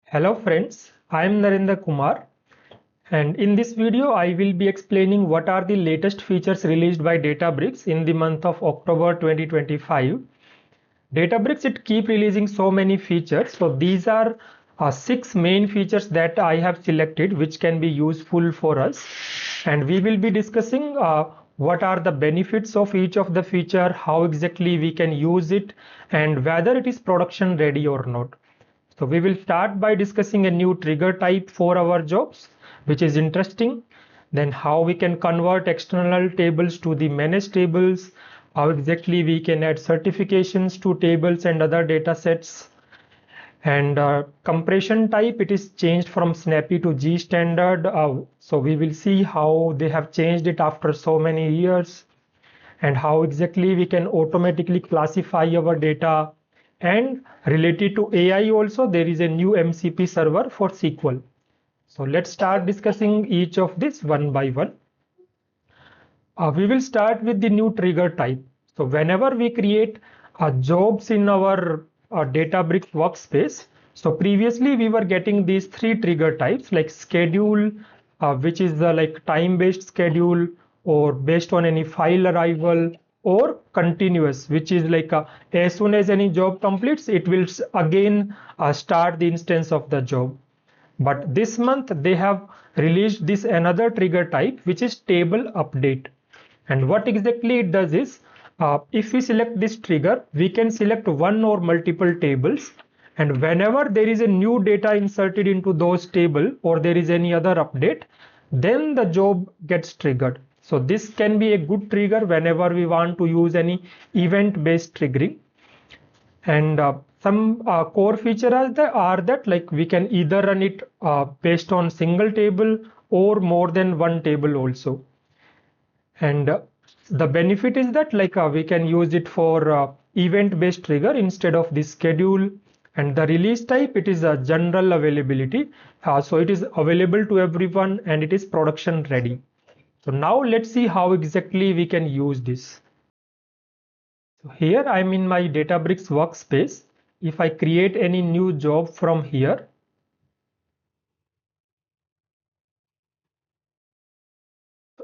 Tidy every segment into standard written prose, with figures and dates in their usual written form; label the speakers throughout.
Speaker 1: Hello friends, I am Narendra Kumar, and in this video I will be explaining what are the latest features released by Databricks in the month of October 2025. Databricks it keep releasing so many features, so these are 6 main features that I have selected which can be useful for us, and we will be discussing what are the benefits of each of the feature, how exactly we can use it, and whether it is production ready or not. So we will start by discussing a new trigger type for our jobs, which is interesting. Then how we can convert external tables to the managed tables, how exactly we can add certifications to tables and other data sets. And compression type, it is changed from Snappy to GStandard. So we will see how they have changed it after so many years, and how exactly we can automatically classify our data. And related to AI also, there is a new MCP server for SQL. So let's start discussing each of this one by one. We will start with the new trigger type. So whenever we create jobs in our Databricks workspace, so previously we were getting these 3 trigger types like schedule, which is the like time-based schedule or based on any file arrival, or continuous, which is like as soon as any job completes, it will again start the instance of the job. But this month they have released this another trigger type, which is table update. And what exactly it does is, if we select this trigger, we can select one or multiple tables, and whenever there is a new data inserted into those table or there is any other update, then the job gets triggered. So this can be a good trigger whenever we want to use any event based triggering. And some core features are that like we can either run it based on single table or more than one table also. And the benefit is that like we can use it for event based trigger instead of the schedule. And the release type, it is a general availability, so it is available to everyone and it is production ready. So now let's see how exactly we can use this. So here I'm in my Databricks workspace. If I create any new job from here,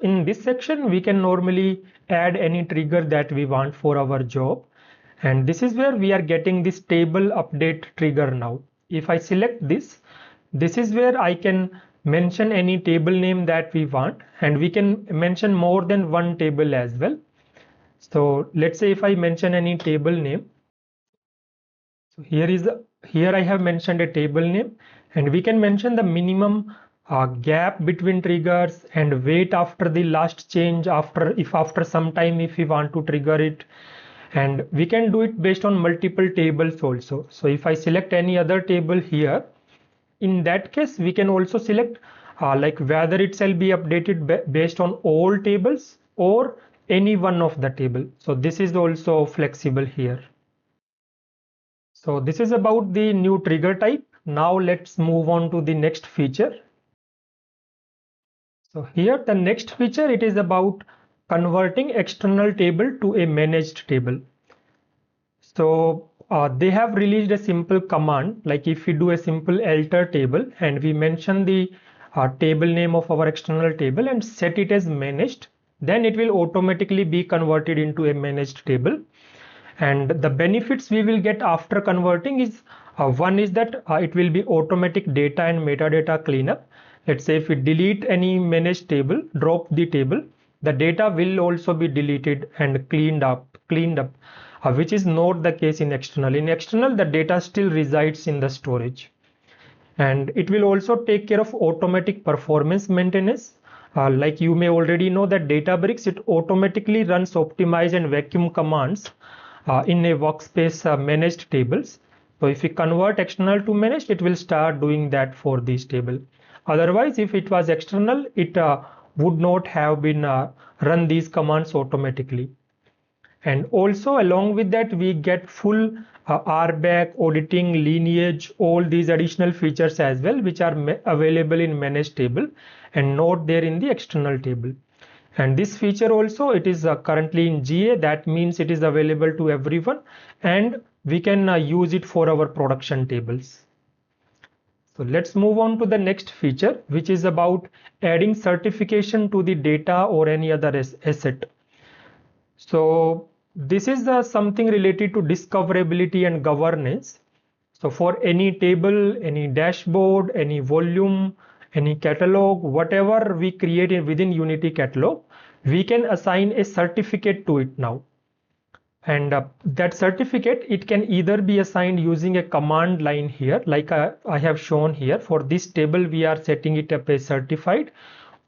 Speaker 1: in this section we can normally add any trigger that we want for our job, and this is where we are getting this table update trigger now. If I select this, this is where I can mention any table name that we want, and we can mention more than one table as well. So let's say if I mention any table name, so here I have mentioned a table name, and we can mention the minimum gap between triggers and wait after the last change, after some time if we want to trigger it. And we can do it based on multiple tables also. So if I select any other table here, in that case we can also select like whether it shall be updated based on all tables or any one of the table. So this is also flexible here. So this is about the new trigger type. Now let's move on to the next feature. So here the next feature, it is about converting external table to a managed table. So they have released a simple command, like if we do a simple alter table and we mention the table name of our external table and set it as managed, then it will automatically be converted into a managed table. And the benefits we will get after converting is one is that it will be automatic data and metadata cleanup. Let's say if we delete any managed table, drop the table, the data will also be deleted and cleaned up, which is not the case in external. In external, the data still resides in the storage. And it will also take care of automatic performance maintenance. Like you may already know that Databricks, it automatically runs optimize and vacuum commands in a workspace managed tables. So if we convert external to managed, it will start doing that for this table. Otherwise, if it was external, it would not have been run these commands automatically. And also along with that, we get full RBAC, auditing, lineage, all these additional features as well, which are available in managed table and not there in the external table. And this feature also, it is currently in GA. That means it is available to everyone and we can use it for our production tables. So let's move on to the next feature, which is about adding certification to the data or any other asset. So this is something related to discoverability and governance. So for any table, any dashboard, any volume, any catalog, whatever we create within Unity catalog, we can assign a certificate to it now. And that certificate, it can either be assigned using a command line here, like I have shown here. For this table, we are setting it up as certified,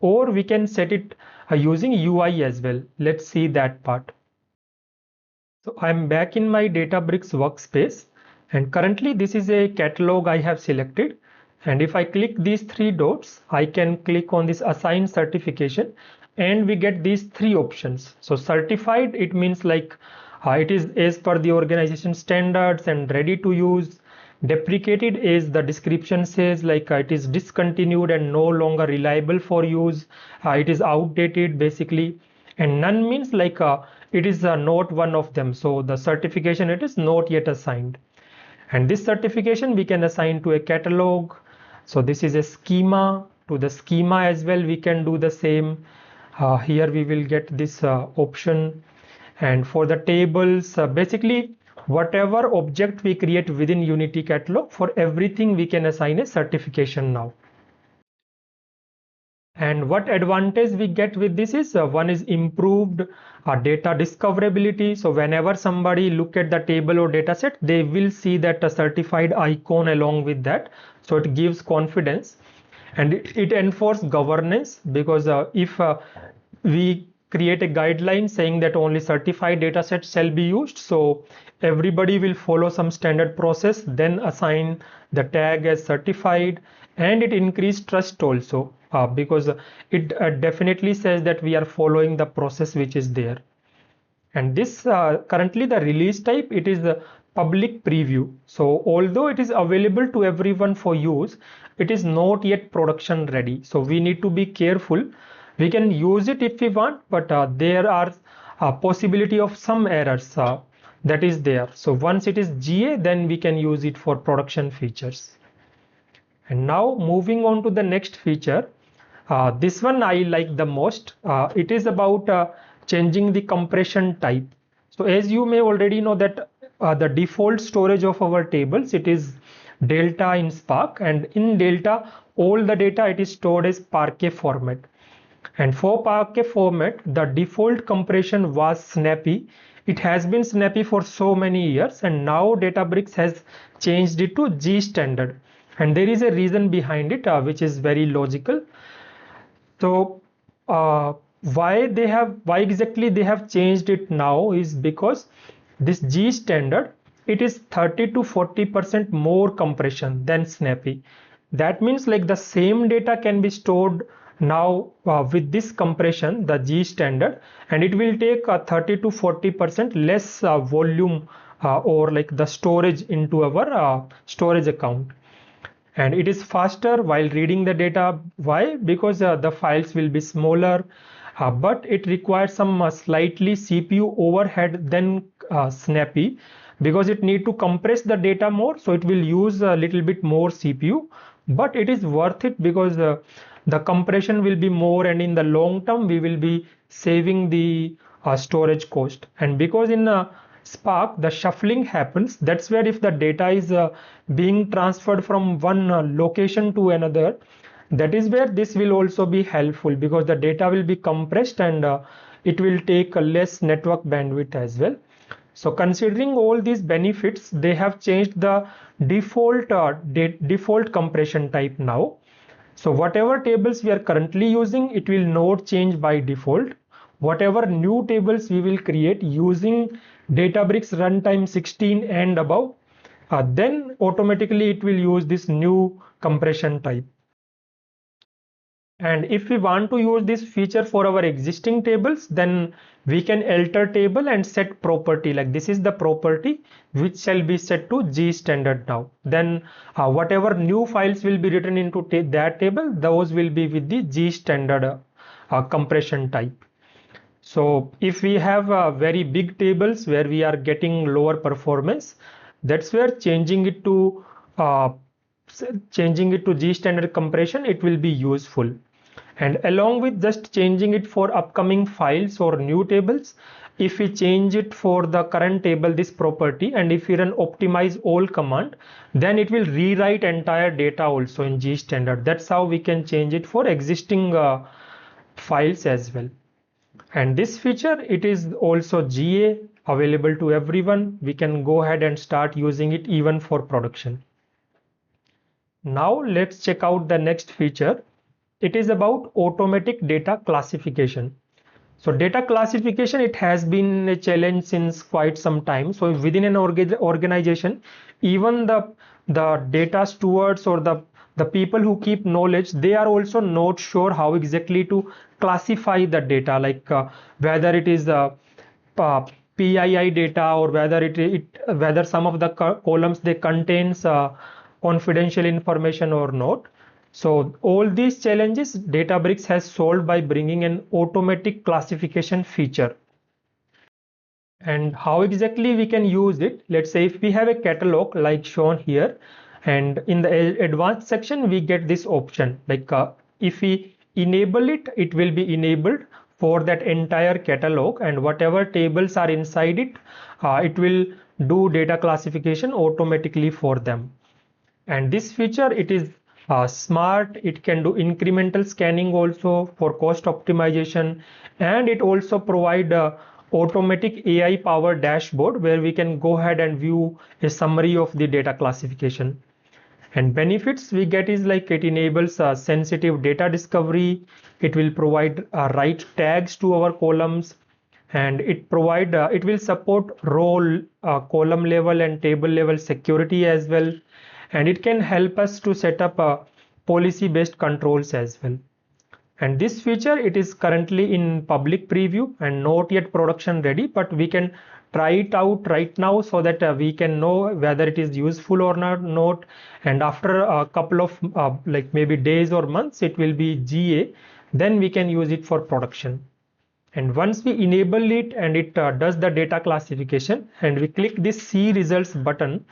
Speaker 1: or we can set it using UI as well. Let's see that part. So I'm back in my Databricks workspace, and currently this is a catalog I have selected. And if I click these three dots, I can click on this assign certification, and we get these three options. So certified, it means like it is as per the organization standards and ready to use. Deprecated is the description says, like it is discontinued and no longer reliable for use. It is outdated basically. And none means like it is not one of them. So the certification, it is not yet assigned. And this certification we can assign to a catalog. So this is a schema. To the schema as well, we can do the same. Here we will get this option. And for the tables, basically whatever object we create within Unity catalog, for everything we can assign a certification now. And what advantage we get with this is one is improved data discoverability. So whenever somebody look at the table or data set, they will see that a certified icon along with that. So it gives confidence, and it enforces governance, because if we create a guideline saying that only certified data sets shall be used, so everybody will follow some standard process, then assign the tag as certified, and it increase trust also, because it definitely says that we are following the process which is there. And this currently the release type, it is the public preview. So although it is available to everyone for use, it is not yet production ready. So we need to be careful. We can use it if we want, but there are possibility of some errors that is there. So once it is GA, then we can use it for production features. And now moving on to the next feature, this one I like the most. It is about changing the compression type. So as you may already know that the default storage of our tables, it is Delta in Spark, and in Delta all the data, it is stored as Parquet format. And for Parquet format, the default compression was Snappy. It has been Snappy for so many years, and now Databricks has changed it to GStandard. And there is a reason behind it, which is very logical. So why exactly they have changed it now is because this GStandard, it is 30 to 40% more compression than Snappy. That means like the same data can be stored now with this compression, the GStandard, and it will take 30 to 40% less volume or like the storage into our storage account. And it is faster while reading the data. Why? Because the files will be smaller, but it requires some slightly CPU overhead than Snappy, because it need to compress the data more, so it will use a little bit more CPU, but it is worth it because the compression will be more, and in the long term we will be saving the storage cost. And because in Spark the shuffling happens, that's where if the data is being transferred from one location to another, that is where this will also be helpful, because the data will be compressed and it will take a less network bandwidth as well. So considering all these benefits, they have changed the default compression type now. So whatever tables we are currently using, it will not change by default. Whatever new tables we will create using Databricks runtime 16 and above, then automatically it will use this new compression type. And if we want to use this feature for our existing tables, then we can alter table and set property, like this is the property which shall be set to GStandard now. Then whatever new files will be written into that table, those will be with the GStandard compression type. So if we have very big tables where we are getting lower performance, that's where changing it to changing it to GStandard compression, it will be useful. And along with just changing it for upcoming files or new tables, if we change it for the current table, this property, and if we run optimize all command, then it will rewrite entire data also in GStandard. That's how we can change it for existing files as well. And this feature, it is also GA, available to everyone. We can go ahead and start using it even for production. Now let's check out the next feature. It is about automatic data classification. So data classification, it has been a challenge since quite some time. So within an organization, even the data stewards or the people who keep knowledge, they are also not sure how exactly to classify the data, like whether it is PII data or whether some of the columns they contains confidential information or not. So all these challenges Databricks has solved by bringing an automatic classification feature. And how exactly we can use it? Let's say if we have a catalog like shown here, and in the advanced section we get this option, like if we enable it, it will be enabled for that entire catalog, and whatever tables are inside it, it will do data classification automatically for them. And this feature, it is smart. It can do incremental scanning also for cost optimization, and it also provide automatic AI powered dashboard where we can go ahead and view a summary of the data classification. And benefits we get is like it enables sensitive data discovery. It will provide right tags to our columns, and it will support role, column level and table level security as well. And it can help us to set up policy based controls as well. And this feature, it is currently in public preview and not yet production ready, but we can try it out right now so that we can know whether it is useful or not. And after a couple of like maybe days or months, it will be GA, then we can use it for production. And once we enable it and it does the data classification, and we click this see results button,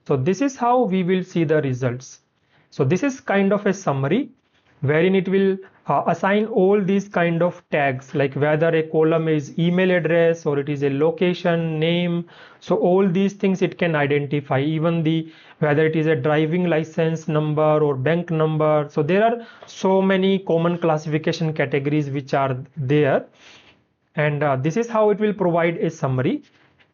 Speaker 1: so this is how we will see the results. So this is kind of a summary wherein it will assign all these kind of tags, like whether a column is email address or it is a location, name. So all these things it can identify, even whether it is a driving license number or bank number. So there are so many common classification categories which are there. And this is how it will provide a summary.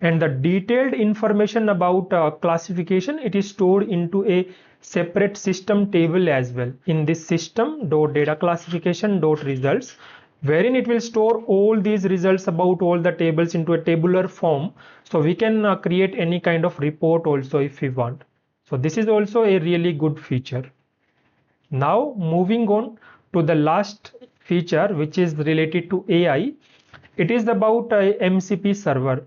Speaker 1: And the detailed information about classification, it is stored into a separate system table as well. In this system.data classification.results, wherein it will store all these results about all the tables into a tabular form. So we can create any kind of report also if we want. So this is also a really good feature. Now moving on to the last feature, which is related to AI. It is about MCP server.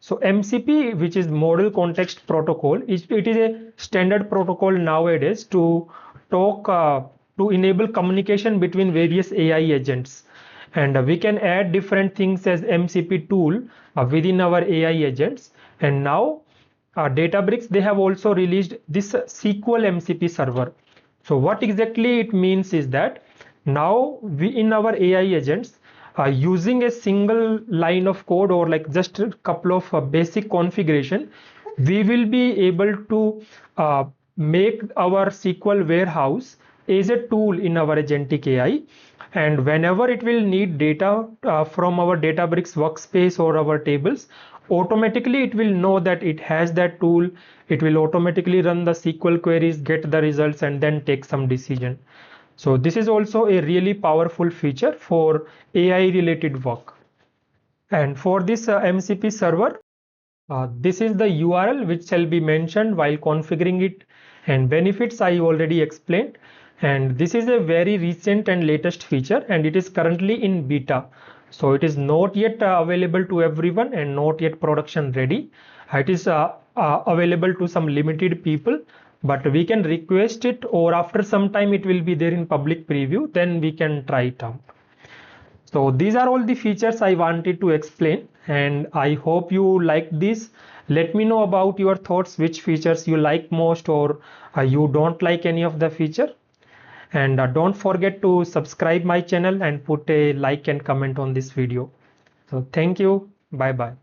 Speaker 1: So MCP, which is Model Context Protocol, it is a standard protocol nowadays to enable communication between various AI agents. And we can add different things as MCP tool within our AI agents. And now Databricks, they have also released this SQL MCP server. So what exactly it means is that now we in our AI agents, using a single line of code or like just a couple of basic configuration, we will be able to make our SQL warehouse as a tool in our agentic AI. And whenever it will need data from our Databricks workspace or our tables, automatically it will know that it has that tool. It will automatically run the SQL queries, get the results, and then take some decision. So this is also a really powerful feature for AI related work. And for this MCP server, this is the URL which shall be mentioned while configuring it, and benefits I already explained. And this is a very recent and latest feature, and it is currently in beta. So it is not yet available to everyone and not yet production ready. It is available to some limited people, but we can request it, or after some time it will be there in public preview, then we can try it out. So these are all the features I wanted to explain, and I hope you like this. Let me know about your thoughts, which features you like most, or you don't like any of the feature. And don't forget to subscribe my channel and put a like and comment on this video. So thank you. Bye bye.